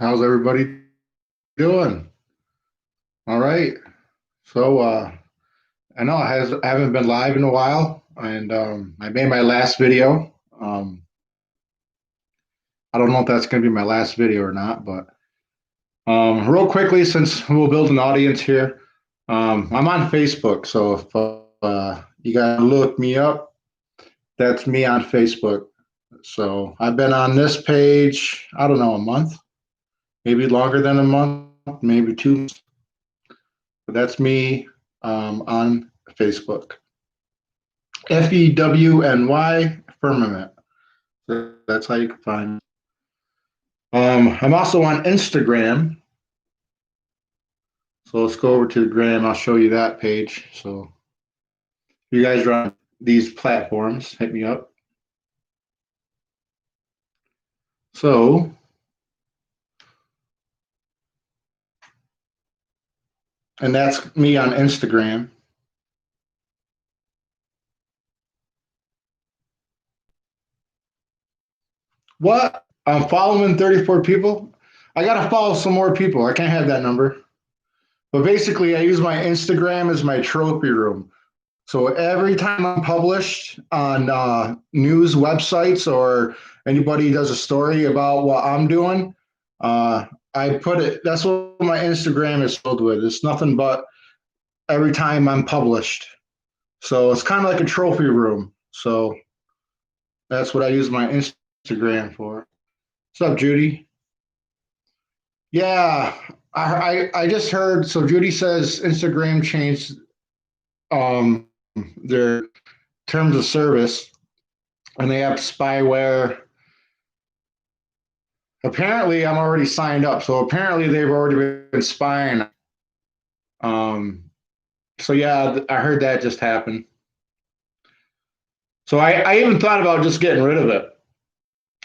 How's everybody doing? All right. So I know I haven't been live in a while, and I made my last video. I don't know if that's going to be my last video or not, but real quickly, since we'll build an audience here, I'm on Facebook. So if you guys look me up, that's me on Facebook. So I've been on this page, I don't know, a month, maybe longer than a month, maybe 2 months. But that's me on Facebook. FEWNY Firmament. So that's how you can find me. I'm also on Instagram. So let's go over to the gram. I'll show you that page. So if you guys are on these platforms, hit me up. So and that's me on Instagram. What? I'm following 34 people? I got to follow some more people. I can't have that number. But basically, I use my Instagram as my trophy room. So every time I'm published on news websites or anybody does a story about what I'm doing, I put it. That's what my Instagram is filled with. It's nothing but every time I'm published. So it's kind of like a trophy room. So that's what I use my Instagram for. What's up, Judy? Yeah, I just heard. So Judy says Instagram changed um, their terms of service, and they have spyware. Apparently, I'm already signed up, so apparently they've already been spying. Um, so yeah, I heard that just happened. So I even thought about just getting rid of it.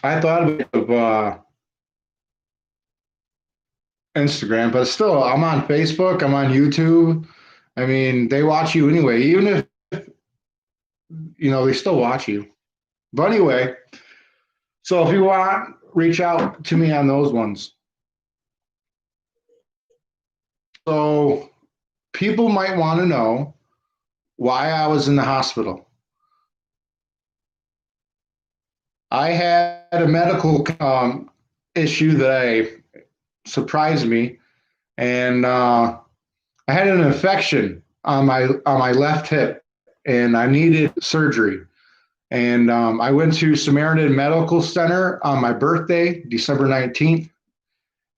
I thought of Instagram, but still, I'm on Facebook, I'm on YouTube. I mean, they watch you anyway, even if they still watch you. But anyway, so if you want, reach out to me on those ones. So people might want to know why I was in the hospital. I had a medical issue that surprised me, and I had an infection on my left hip, and I needed surgery. And I went to Samaritan Medical Center on my birthday, December 19th,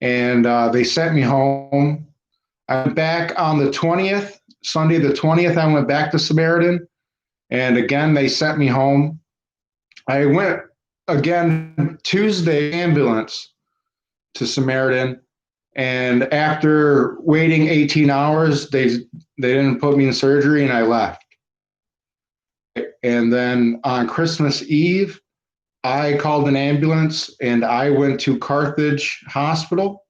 and they sent me home. I went back on the 20th, Sunday the 20th. I went back to Samaritan, and again they sent me home. I went again Tuesday ambulance to Samaritan, and after waiting 18 hours, they didn't put me in surgery, and I left. And then on Christmas Eve, I called an ambulance and I went to Carthage Hospital,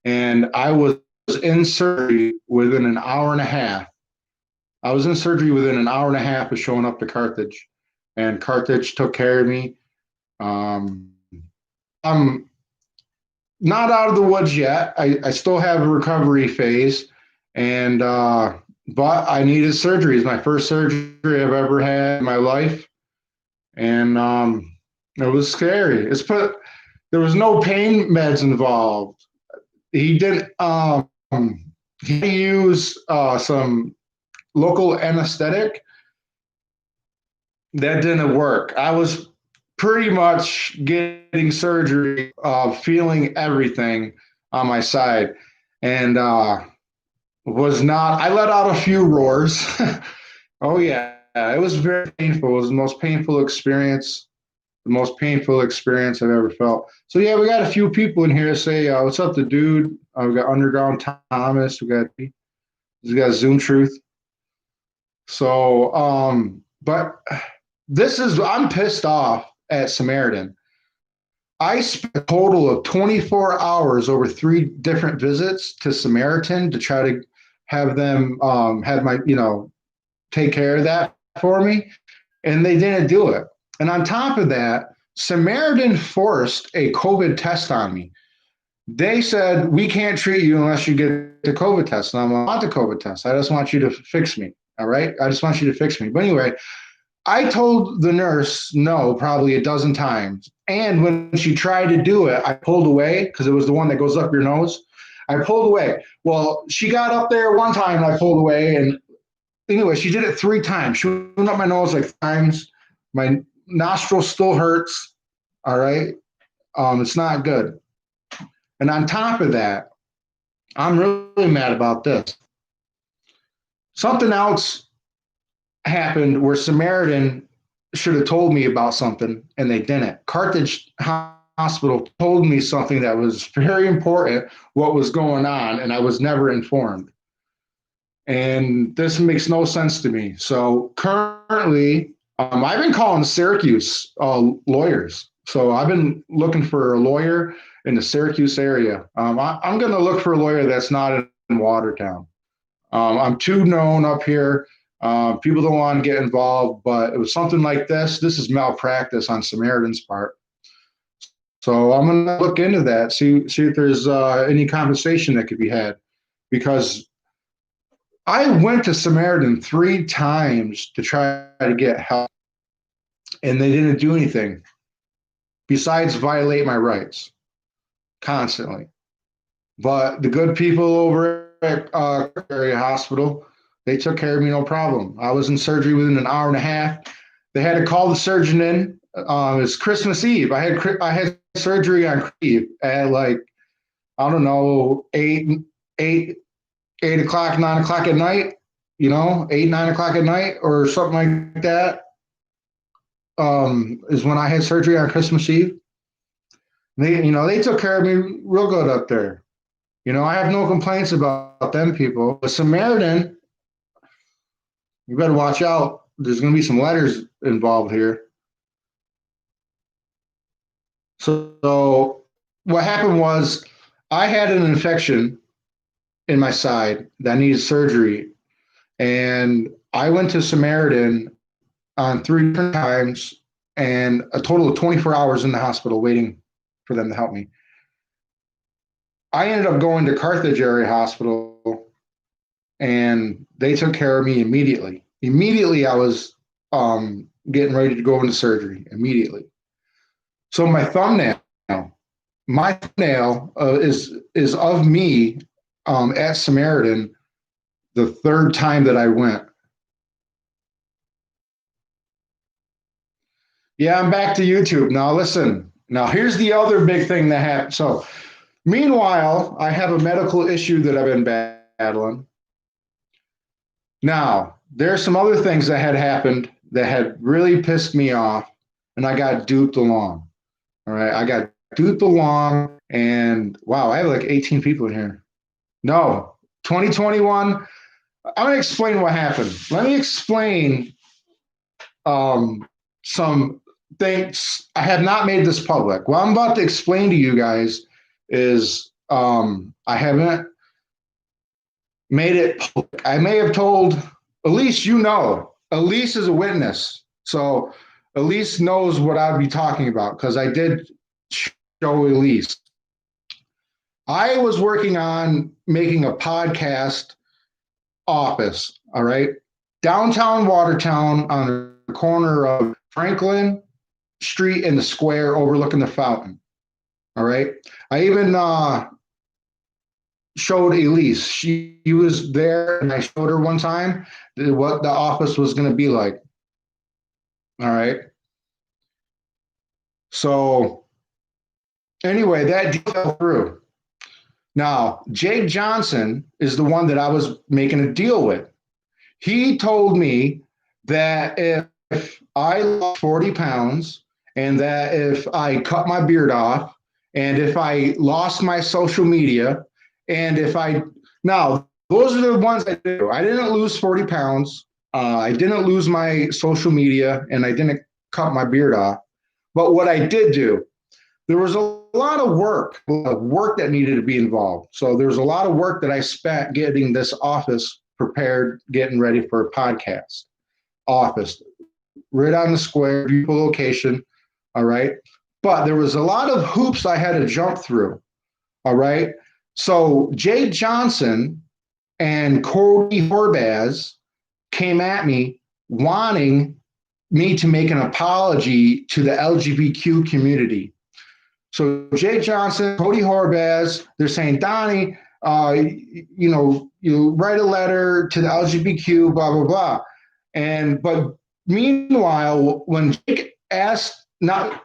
and I was in surgery within an hour and a half. I was in surgery within an hour and a half of showing up to Carthage, and Carthage took care of me. I'm not out of the woods yet. I still have a recovery phase, and but I needed surgery. It's my first surgery I've ever had in my life, and it was scary. There was no pain meds involved. He didn't. He used some local anesthetic that didn't work. I was pretty much getting surgery, feeling everything on my side, and was not. I let out a few roars. Oh yeah, it was very painful. It was the most painful experience. The most painful experience I've ever felt. So yeah, we got a few people in here say, "What's up, the dude?" We got Underground Thomas. We got Zoom Truth. So, but I'm pissed off at Samaritan. I spent a total of 24 hours over 3 different visits to Samaritan to try to have them have my, take care of that for me. And they didn't do it. And on top of that, Samaritan forced a COVID test on me. They said, we can't treat you unless you get the COVID test. And I'm like, I want the COVID test. I just want you to fix me. All right. I just want you to fix me. But anyway, I told the nurse no probably a dozen times. And when she tried to do it, I pulled away because it was the one that goes up your nose. I pulled away. Well, she got up there one time and I pulled away. And anyway, she did it 3 times. She went up my nose like times. My nostril still hurts. All right. It's not good. And on top of that, I'm really mad about this. Something else happened where Samaritan should have told me about something and they didn't. Carthage Hospital told me something that was very important, what was going on, and I was never informed. And this makes no sense to me. So currently, I've been calling Syracuse lawyers. So I've been looking for a lawyer in the Syracuse area. I'm going to look for a lawyer that's not in Watertown. I'm too known up here. People don't want to get involved, but it was something like this. This is malpractice on Samaritan's part. So I'm going to look into that, see if there's any compensation that could be had, because I went to Samaritan 3 times to try to get help, and they didn't do anything besides violate my rights constantly. But the good people over at area hospital, they took care of me no problem. I was in surgery within an hour and a half. They had to call the surgeon in. It was Christmas Eve. I had surgery on Eve at like, I don't know, 8 o'clock, 9 o'clock at night. 8, 9 o'clock at night or something like that. Is when I had surgery on Christmas Eve. They took care of me real good up there. I have no complaints about them people. But Samaritan, you better watch out. There's going to be some letters involved here. So what happened was I had an infection in my side that needed surgery. And I went to Samaritan on 3 different times and a total of 24 hours in the hospital waiting for them to help me. I ended up going to Carthage Area Hospital and they took care of me immediately. Immediately, I was getting ready to go into surgery immediately. So my thumbnail is of me at Samaritan the 3rd time that I went. Yeah, I'm back to YouTube. Now listen, here's the other big thing that happened. So meanwhile, I have a medical issue that I've been battling. Now, there's some other things that had happened that had really pissed me off, and I got duped along. All right, I got duped along, and wow, I have like 18 people in here. No, 2021. I'm going to explain what happened. Let me explain some things. I have not made this public. What I'm about to explain to you guys is I haven't made it public. I may have told Elise, Elise is a witness. So Elise knows what I'd be talking about because I did show Elise. I was working on making a podcast office, all right? Downtown Watertown on the corner of Franklin Street and the square overlooking the fountain, all right? I even showed Elise. She was there, and I showed her one time what the office was going to be like, all right? So anyway, that deal fell through. Now, Jake Johnson is the one that I was making a deal with. He told me that if I lost 40 pounds and that if I cut my beard off and if I lost my social media and now those are the ones I do. I didn't lose 40 pounds. I didn't lose my social media and I didn't cut my beard off. But what I did do, there was a lot of work that needed to be involved. So there was a lot of work that I spent getting this office prepared, getting ready for a podcast office, right on the square, beautiful location. All right. But there was a lot of hoops I had to jump through. All right. So Jake Johnson and Cody Horbaz came at me wanting me to make an apology to the LGBTQ community. So Jake Johnson, Cody Horbaz, they're saying, Donnie, you write a letter to the LGBTQ, blah, blah, blah. But meanwhile, when Jake asked, not,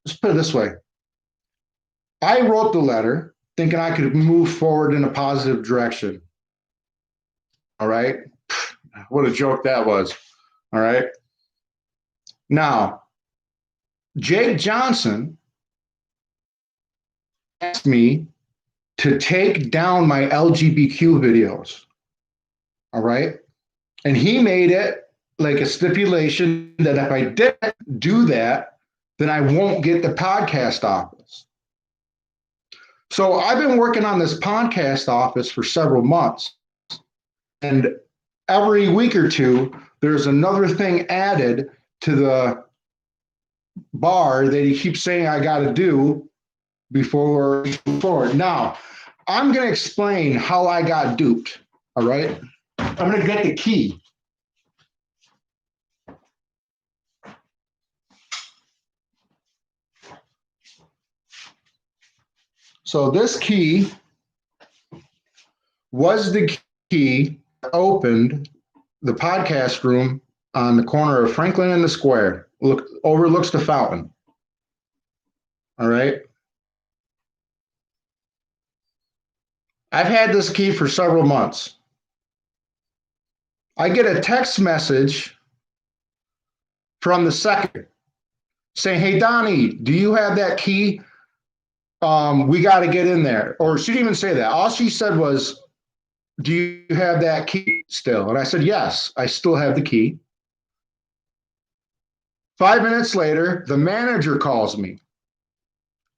let's put it this way. I wrote the letter thinking I could move forward in a positive direction. All right. What a joke that was. All right. Now, Jake Johnson asked me to take down my LGBTQ videos. All right. And he made it like a stipulation that if I didn't do that, then I won't get the podcast office. So I've been working on this podcast office for several months. And every week or two, there's another thing added to the bar that he keeps saying I got to do before we move forward. Now, I'm going to explain how I got duped. All right. I'm going to get the key. So this key was the key that opened the podcast room on the corner of Franklin and the Square. Overlooks the fountain. All right. I've had this key for several months. I get a text message from the secretary saying, hey, Donnie, do you have that key? We got to get in there. Or she didn't even say that. All she said was, do you have that key still? And I said, yes, I still have the key. 5 minutes later, the manager calls me.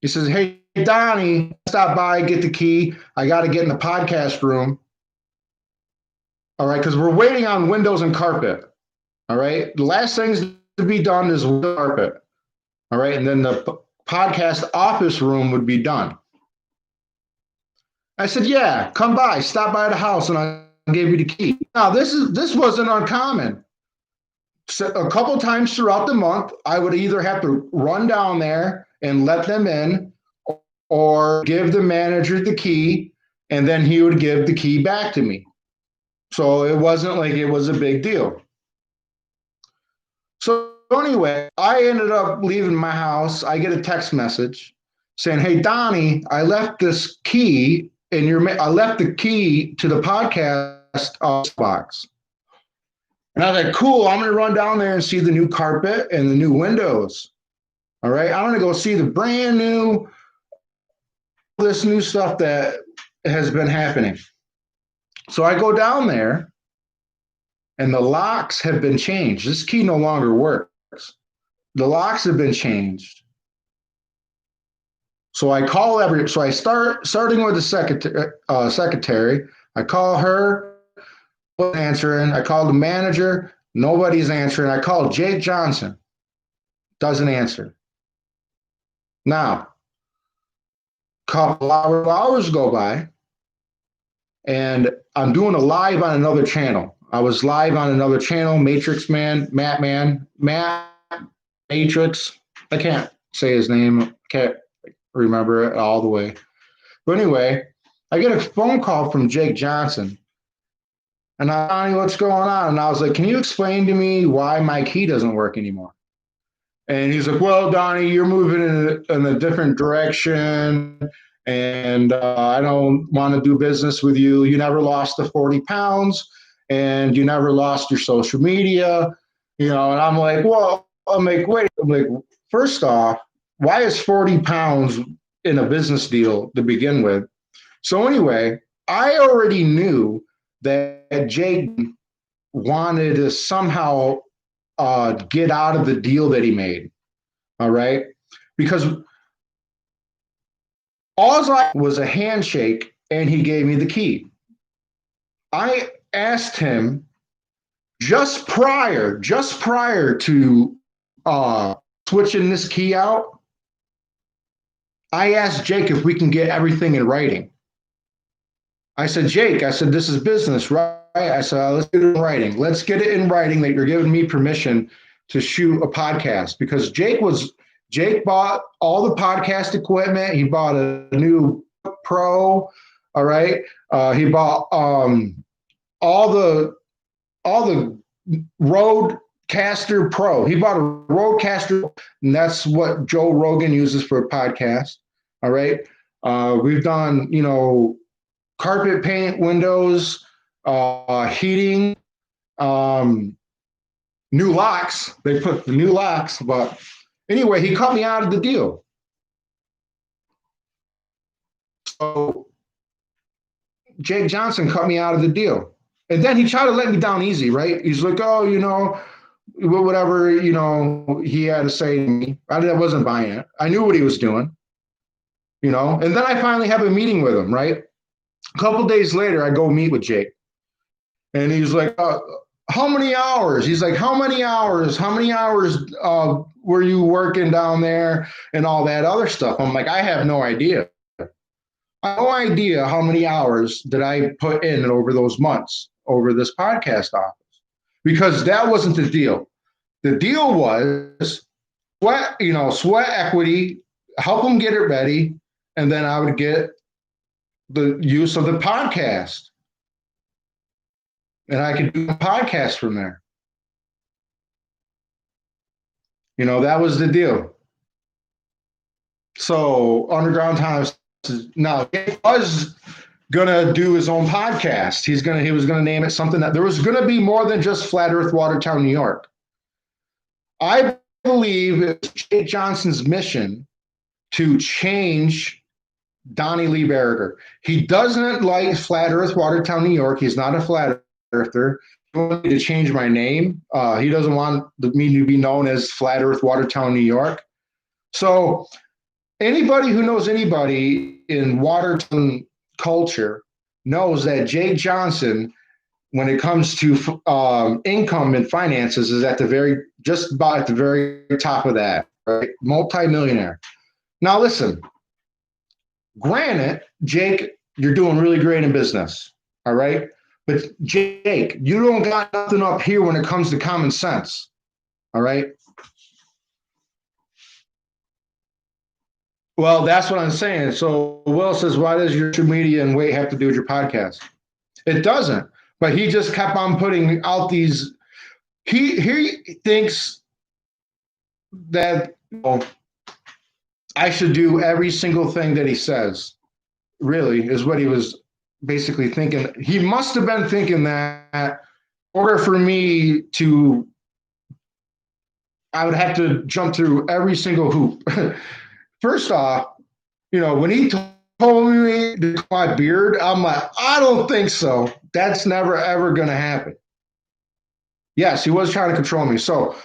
He says, hey, Donnie, stop by, get the key. I got to get in the podcast room. All right, because we're waiting on windows and carpet. All right, the last things to be done is carpet. All right, and then the podcast office room would be done. I said, yeah, come by, stop by the house, and I'll give you the key. Now, this wasn't uncommon. So a couple times throughout the month, I would either have to run down there and let them in or give the manager the key, and then he would give the key back to me. So it wasn't like it was a big deal. So anyway, I ended up leaving my house. I get a text message saying, hey, Donnie, I left this key I left the key to the podcast box. And I was like, cool, I'm going to run down there and see the new carpet and the new windows. All right. I'm going to go see the brand new, this new stuff that has been happening. So I go down there and the locks have been changed. This key no longer works. The locks have been changed. So I call starting with the secretary. I call her, nobody's answering. I call the manager, nobody's answering. I call Jake Johnson, doesn't answer. Now, a couple hours go by, and I'm doing a live on another channel. I was live on another channel, Matt Matrix. I can't say his name. Can't remember it all the way. But anyway, I get a phone call from Jake Johnson. And Donnie, what's going on? And I was like, can you explain to me why my key doesn't work anymore? And he's like, well, Donnie, you're moving in a different direction. And I don't want to do business with you. You never lost the 40 pounds and you never lost your social media. And I'm like, wait, first off, why is 40 pounds in a business deal to begin with? So anyway, I already knew that Jake wanted to somehow get out of the deal that he made. All right. Because all I was a handshake and he gave me the key. I asked him just prior to switching this key out, I asked Jake if we can get everything in writing. I said, Jake, I said, this is business, right? I said, let's get it in writing. Let's get it in writing that you're giving me permission to shoot a podcast, because Jake bought all the podcast equipment. He bought a new Pro. All right. He bought all the Rodecaster Pro. He bought a Rodecaster, and that's what Joe Rogan uses for a podcast. All right. We've done, carpet paint, windows, heating, new locks. They put the new locks, but anyway, he cut me out of the deal. So Jake Johnson cut me out of the deal. And then he tried to let me down easy, right? He's like, oh, whatever, he had to say to me. I wasn't buying it. I knew what he was doing, and then I finally have a meeting with him, right? A couple of days later, I go meet with Jake. And he's like, how many hours? He's like, how many hours? How many hours were you working down there and all that other stuff? I'm like, I have no idea. I have no idea how many hours did I put in over those months over this podcast office, because that wasn't the deal. The deal was sweat equity, help them get it ready, and then I would get the use of the podcast. And I could do a podcast from there. That was the deal. So Underground Times, now he was gonna do his own podcast. He was gonna name it something that there was gonna be more than just Flat Earth Watertown, New York. I believe it's Jake Johnson's mission to change Donnie Lee Barriger. He doesn't like Flat Earth Watertown, New York. He's not a flat earther. He wants me to change my name. He doesn't want me to be known as Flat Earth Watertown, New York. So anybody who knows anybody in Watertown culture knows that Jake Johnson, when it comes to income and finances, is just about at the very top of that, right? Multi-millionaire. Now listen, granted, Jake, you're doing really great in business, all right? But Jake, you don't got nothing up here when it comes to common sense, all right? Well, that's what I'm saying. So Will says, why does your social media and weight have to do with your podcast? It doesn't. But he just kept on putting out these. He thinks that I should do every single thing that he says. Really, is what he was basically thinking. He must have been thinking that in order for me to, I would have to jump through every single hoop. First off, when he told me to cut my beard, I'm like, I don't think so. That's never, ever going to happen. Yes, he was trying to control me. So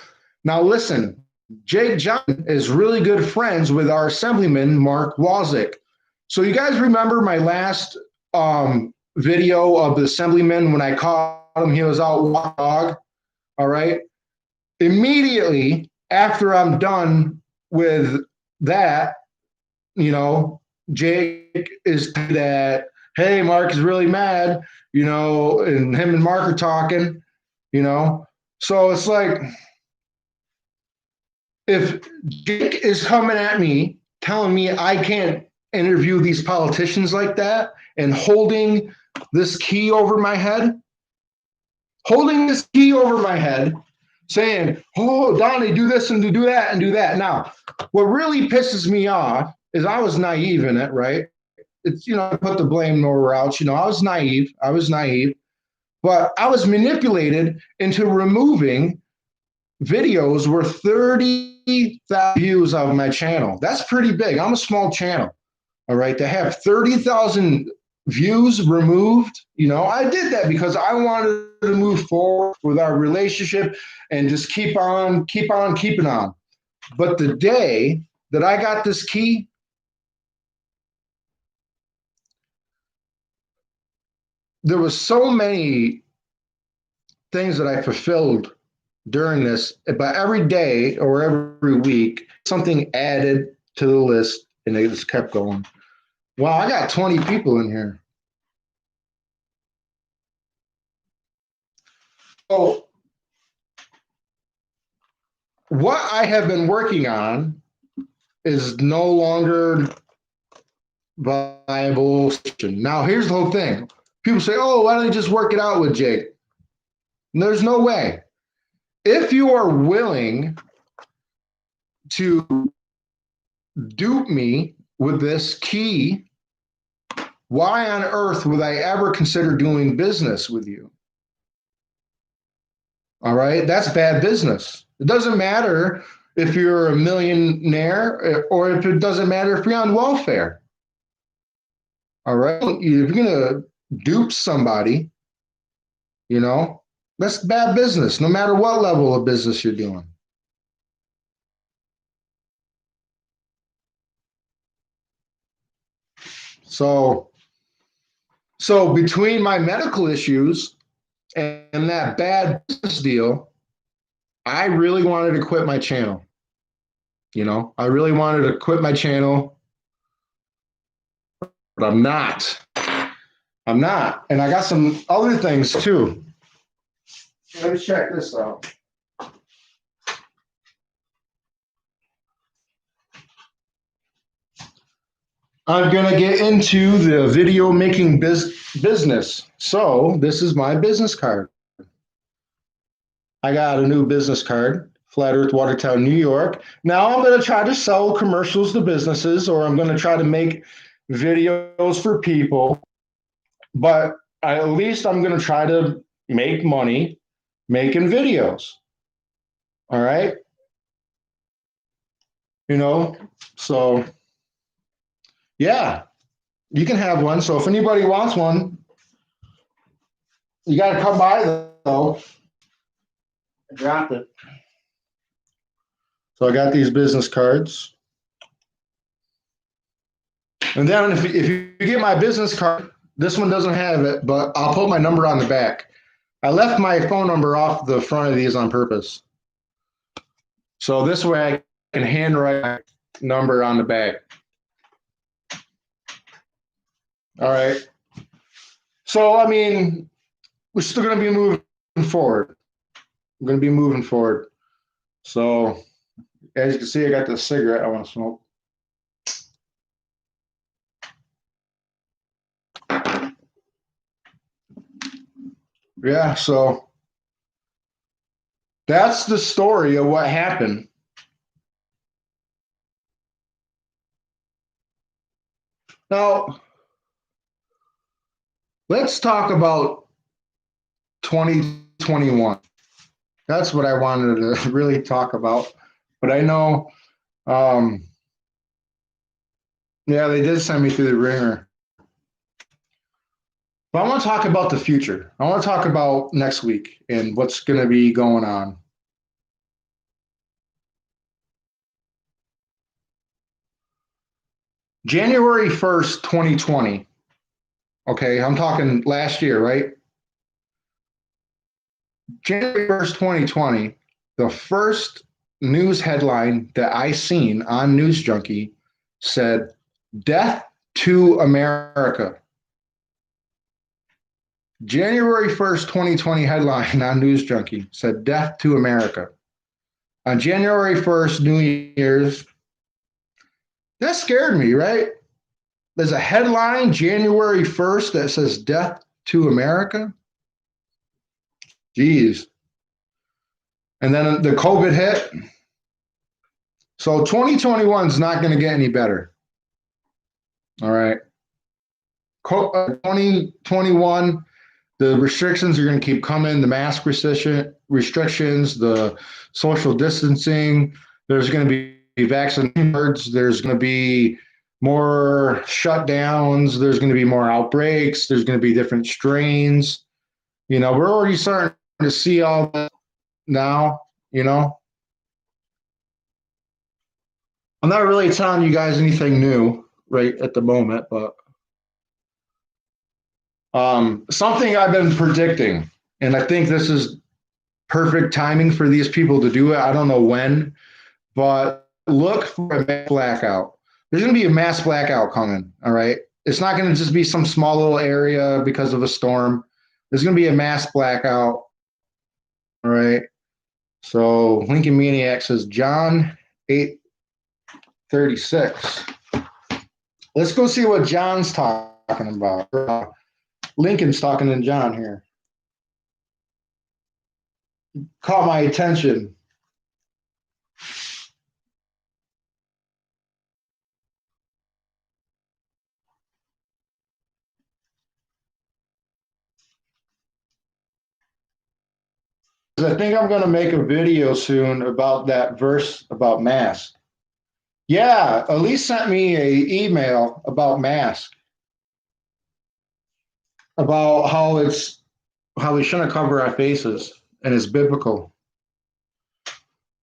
now listen, Jake Johnson is really good friends with our assemblyman, Mark Walzik. So you guys remember my last video of the assemblyman when I caught him, he was out walking dog, all right? Immediately after I'm done with that, Jake is that, hey, Mark is really mad, and him and Mark are talking, So it's like, if Jake is coming at me, telling me I can't interview these politicians like that, and holding this key over my head, saying, oh, Donnie, do this and do that and do that. Now, what really pisses me off is I was naive in it, right? It's, put the blame nowhere else. I was naive, but I was manipulated into removing videos worth 30,000 views of my channel. That's pretty big. I'm a small channel, all right? To have 30,000 views removed, I did that because I wanted to move forward with our relationship and just keep on keeping on. But the day that I got this key, there was so many things that I fulfilled during this, but every day or every week, something added to the list and they just kept going. Wow, I got 20 people in here. So what I have been working on is no longer viable. Now, here's the whole thing. People say, oh, why don't you just work it out with Jake? And there's no way. If you are willing to dupe me with this key, why on earth would I ever consider doing business with you? All right, that's bad business. It doesn't matter if you're a millionaire or if it doesn't matter if you're on welfare. All right, if you're gonna dupe somebody, that's bad business, no matter what level of business you're doing. So between my medical issues and that bad business deal, I really wanted to quit my channel. I really wanted to quit my channel, but I'm not. And I got some other things too. Let me check this out. I'm going to get into the video making business. So this is my business card. I got a new business card, Flat Earth, Watertown, New York. Now I'm going to try to sell commercials to businesses, or I'm going to try to make videos for people. But at least I'm going to try to make money making videos. All right. So yeah, you can have one. So if anybody wants one, you got to come by though. I dropped it. So I got these business cards. And then if you get my business card, this one doesn't have it, but I'll put my number on the back. I left my phone number off the front of these on purpose. So this way I can handwrite my number on the back. All right. So, I mean, we're still going to be moving forward. We're going to be moving forward. So, as you can see, I got this cigarette I want to smoke. Yeah, so that's the story of what happened. Now, let's talk about 2021. That's what I wanted to really talk about. But I know, yeah, they did send me through the ringer. But I want to talk about the future. I want to talk about next week and what's going to be going on. January 1st, 2020. Okay, I'm talking last year, right? January 1st, 2020, the first news headline that I seen on News Junkie said, "Death to America." January 1st, 2020 headline on News Junkie said, "Death to America." On January 1st, New Year's, that scared me, right? There's a headline January 1st that says, "Death to America." Jeez. And then the COVID hit. So 2021 is not going to get any better. All right. 2021, the restrictions are going to keep coming. The mask restrictions, the social distancing. There's going to be vaccination cards. There's going to be more shutdowns. There's going to be more outbreaks. There's going to be different strains. We're already starting to see all that now. I'm not really telling you guys anything new right at the moment, but something I've been predicting, and I think this is perfect timing for these people to do it. I don't know when, but look for a blackout. There's going to be a mass blackout coming. All right. It's not going to just be some small little area because of a storm. There's going to be a mass blackout. All right. So Lincoln Maniac says John 8:36. Let's go see what John's talking about. Lincoln's talking to John here. Caught my attention. I think I'm going to make a video soon about that verse about mask. Yeah, Elise sent me an email about mask, about how we shouldn't cover our faces, and it's biblical.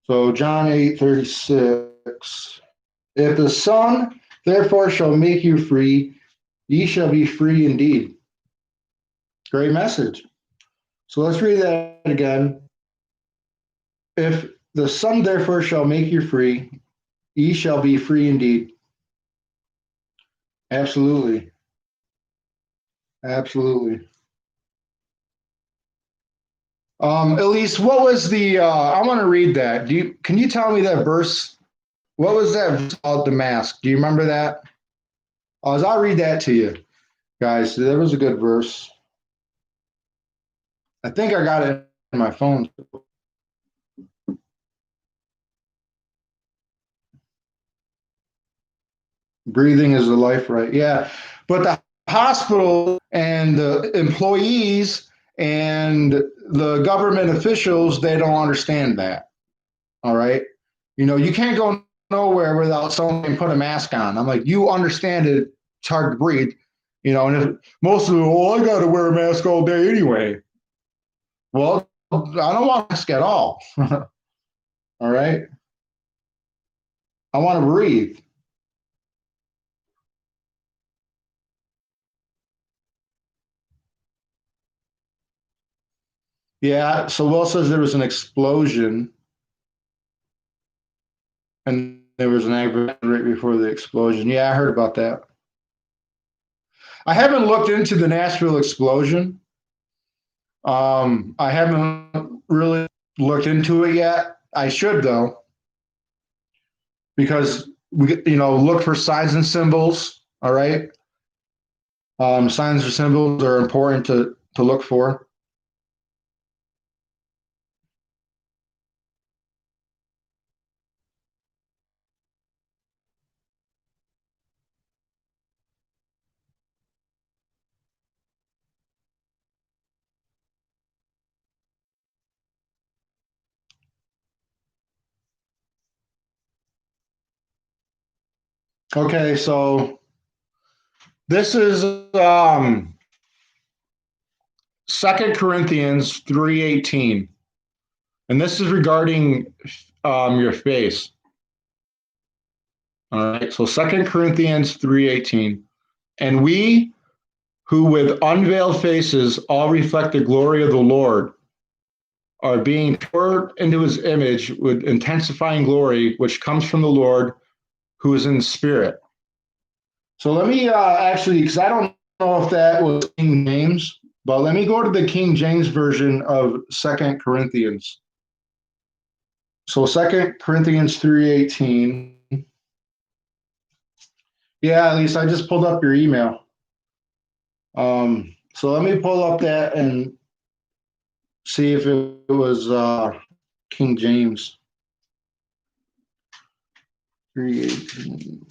So John 8:36. If the Son therefore shall make you free, ye shall be free indeed. Great message. So let's read that again. If the Son therefore shall make you free, ye shall be free indeed. Absolutely. Absolutely. Elise, what was the I want to read that. Can you tell me that verse? What was that verse called, the mask? Do you remember that? I'll read that to you, guys. That was a good verse. I think I got it in my phone. Breathing is the life, right? Yeah. But the hospital and the employees and the government officials, they don't understand that. All right. You can't go nowhere without someone put a mask on. I'm like, you understand it, it's hard to breathe. And if most of them, I got to wear a mask all day anyway. Well, I don't want a mask at all. All right. I want to breathe. Yeah. So Will says there was an explosion and there was an accident right before the explosion. Yeah, I heard about that. I haven't looked into the Nashville explosion. I haven't really looked into it yet. I should though, because we look for signs and symbols. All right, signs or symbols are important to look for. Okay, so this is Second Corinthians 3:18, and this is regarding your face. All right, so Second Corinthians 3:18, and we who with unveiled faces all reflect the glory of the Lord are being poured into his image with intensifying glory, which comes from the Lord who is in the spirit. So let me actually, because I don't know if that was King James, but let me go to the King James version of Second Corinthians. So Second Corinthians 3:18. Yeah, at least I just pulled up your email. So let me pull up that and see if it was King James 3:18.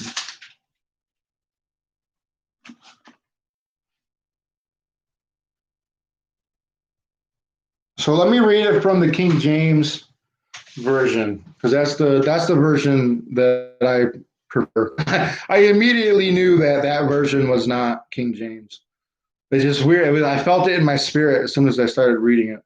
So let me read it from the King James version because that's the version that I prefer. I immediately knew that that version was not King James. It's just weird. I felt it in my spirit as soon as I started reading it.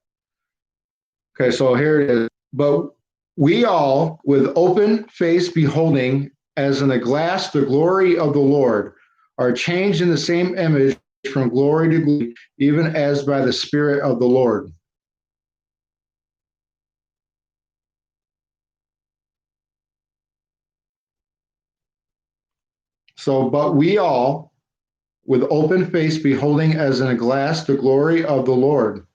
Okay, so here it is. But we all, with open face beholding, as in a glass, the glory of the Lord, are changed in the same image from glory to glory, even as by the Spirit of the Lord. So, but we all, with open face, beholding as in a glass the glory of the Lord.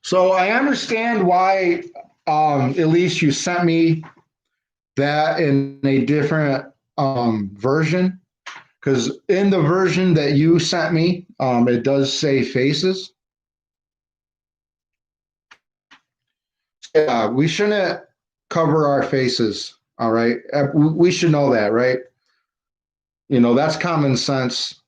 So I understand why, Elise, you sent me that in a different version, because in the version that you sent me, it does say faces. Yeah, we shouldn't cover our faces. All right, we should know that, right? You know, that's common sense.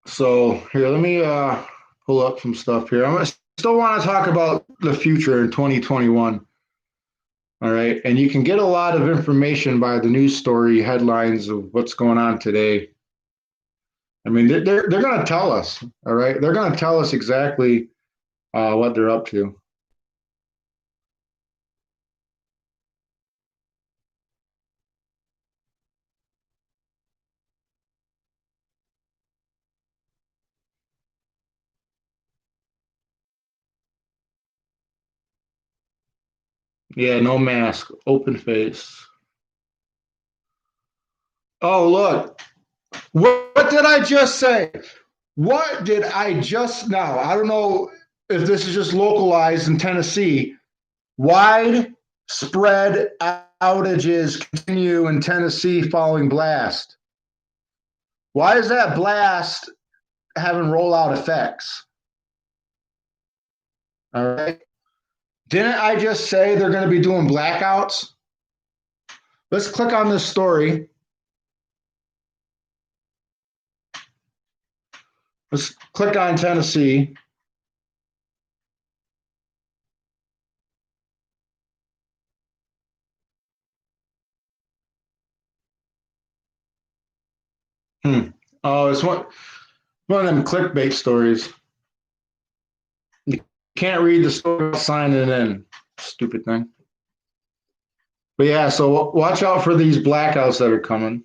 So here, let me pull up some stuff here. Still want to talk about the future in 2021. All right, and you can get a lot of information by the news story headlines of what's going on today. I mean, they're going to tell us. All right, they're going to tell us exactly what they're up to. Yeah, no mask, open face. Oh, look, what did I just say? What did I just now? I don't know if this is just localized in Tennessee. Widespread outages continue in Tennessee following blast. Why is that blast having rollout effects? All right. Didn't I just say they're going to be doing blackouts? Let's click on this story. Let's click on Tennessee. Hmm. Oh, it's one of them clickbait stories. You can't read the story without signing in. Stupid thing. But yeah, so watch out for these blackouts that are coming.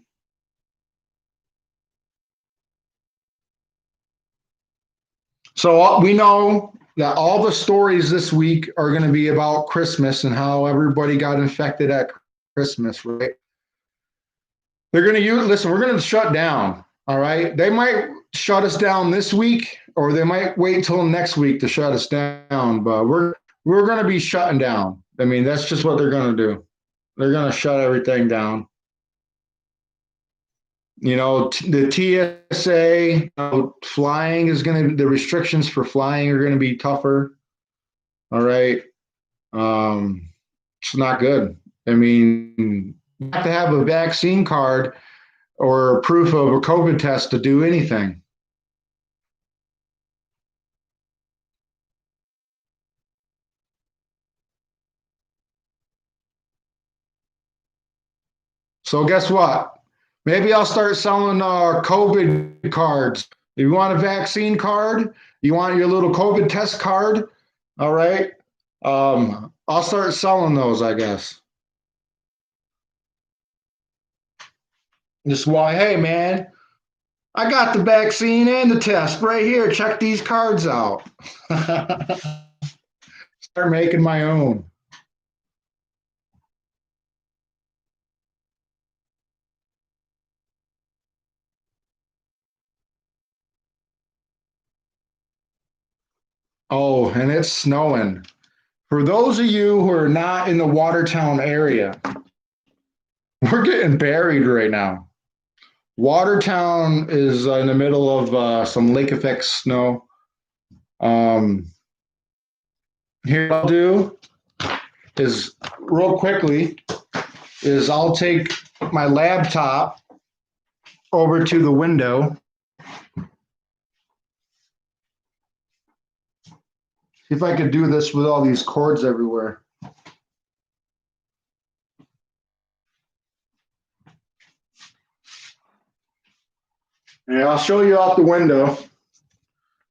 So we know that all the stories this week are going to be about Christmas and how everybody got infected at Christmas, right? They're going to use, listen, we're going to shut down. All right. They might shut us down this week or they might wait until next week to shut us down, but we're going to be shutting down. I mean, that's just what they're going to do. They're going to shut everything down. You know, the TSA, flying is going to, the restrictions for flying are going to be tougher. All right. It's not good. I mean, you have to have a vaccine card or proof of a COVID test to do anything. So guess what? Maybe I'll start selling COVID cards. If you want a vaccine card, you want your little COVID test card, all right? I'll start selling those, I guess. Just why, hey man, I got the vaccine and the test right here. Check these cards out. Start making my own. Oh, and it's snowing. For those of you who are not in the Watertown area, we're getting buried right now. Watertown is in the middle of some lake effect snow. Um, Here I'll do is real quickly is I'll take my laptop over to the window. See if I could do this with all these cords everywhere. Yeah, I'll show you out the window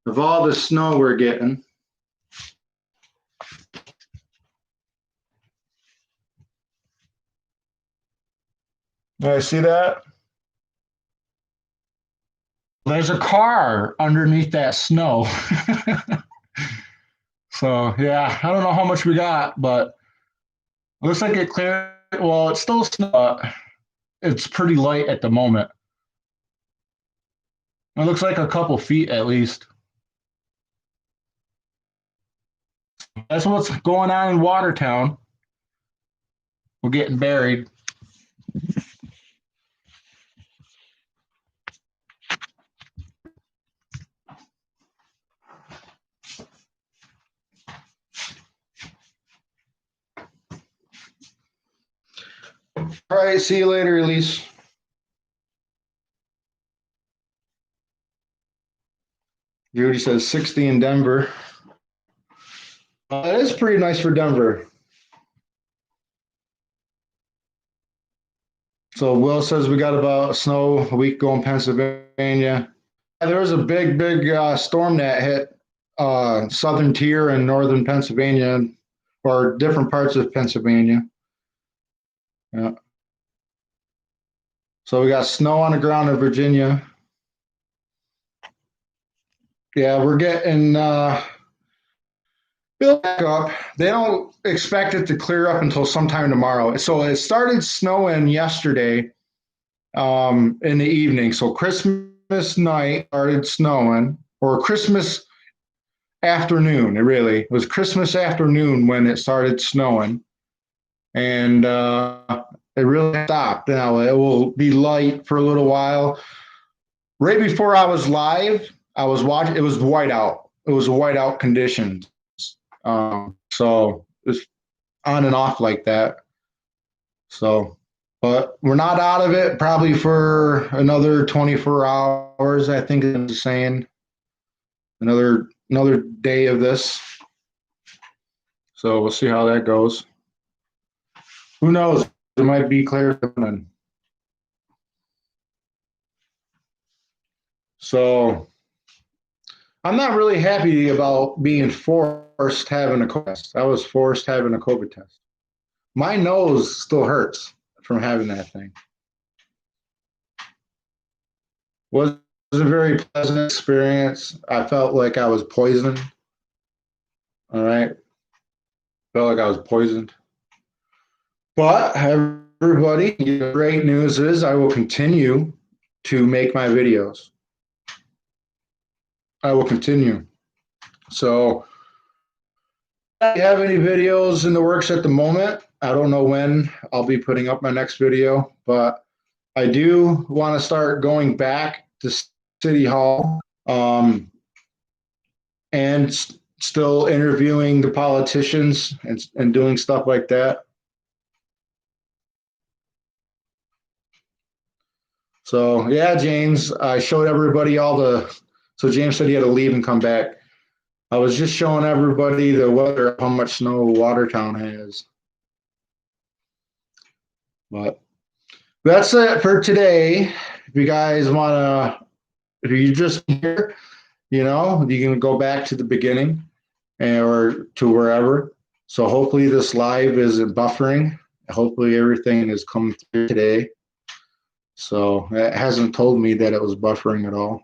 of all the snow we're getting. Yeah, see that? There's a car underneath that snow. So yeah, I don't know how much we got, but it looks like it cleared. Well, it's still snow. It's pretty light at the moment. It looks like a couple feet at least. That's what's going on in Watertown. We're getting buried. All right, see you later, Elise. Judy says 60 in Denver. That is pretty nice for Denver. So Will says we got about snow a week ago in Pennsylvania. There was a big storm that hit southern tier and northern Pennsylvania, or different parts of Pennsylvania. Yeah. So we got snow on the ground in Virginia. Yeah, we're getting built back up. They don't expect it to clear up until sometime tomorrow. So it started snowing yesterday in the evening. So Christmas night started snowing, or Christmas afternoon. It was Christmas afternoon when it started snowing, and it really stopped. Now it will be light for a little while. Right before I was live, I was watching. It was whiteout. It was whiteout conditions. So it's on and off like that. So, but we're not out of it probably for another 24 hours. I think it's saying another day of this. So we'll see how that goes. Who knows? It might be clear. So I'm not really happy about being forced having a COVID test. I was forced having a COVID test. My nose still hurts from having that thing. Was a very pleasant experience. I felt like I was poisoned. All right. Felt like I was poisoned. But everybody, the great news is I will continue to make my videos. I will continue. So I don't have any videos in the works at the moment. I don't know when I'll be putting up my next video, but I do want to start going back to City Hall and still interviewing the politicians and doing stuff like that. So yeah, James, I showed everybody so James said he had to leave and come back. I was just showing everybody the weather, how much snow Watertown has. But that's it for today. If you guys want to, if you just here, you can go back to the beginning or to wherever. So hopefully this live isn't buffering. Hopefully everything is coming through today. So it hasn't told me that it was buffering at all.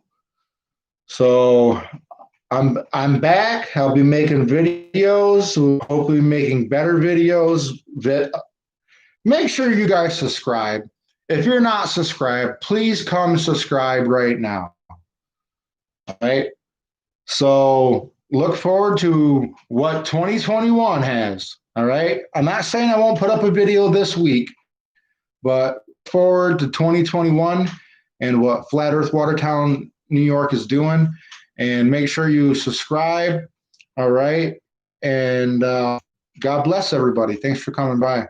So I'm back. I'll be making videos. Hopefully making better videos. Make sure you guys subscribe. If you're not subscribed, please come subscribe right now. All right. So look forward to what 2021 has. All right. I'm not saying I won't put up a video this week, but forward to 2021 and what Flat Earth Watertown, New York is doing. And make sure you subscribe. All right. And God bless everybody. Thanks for coming by.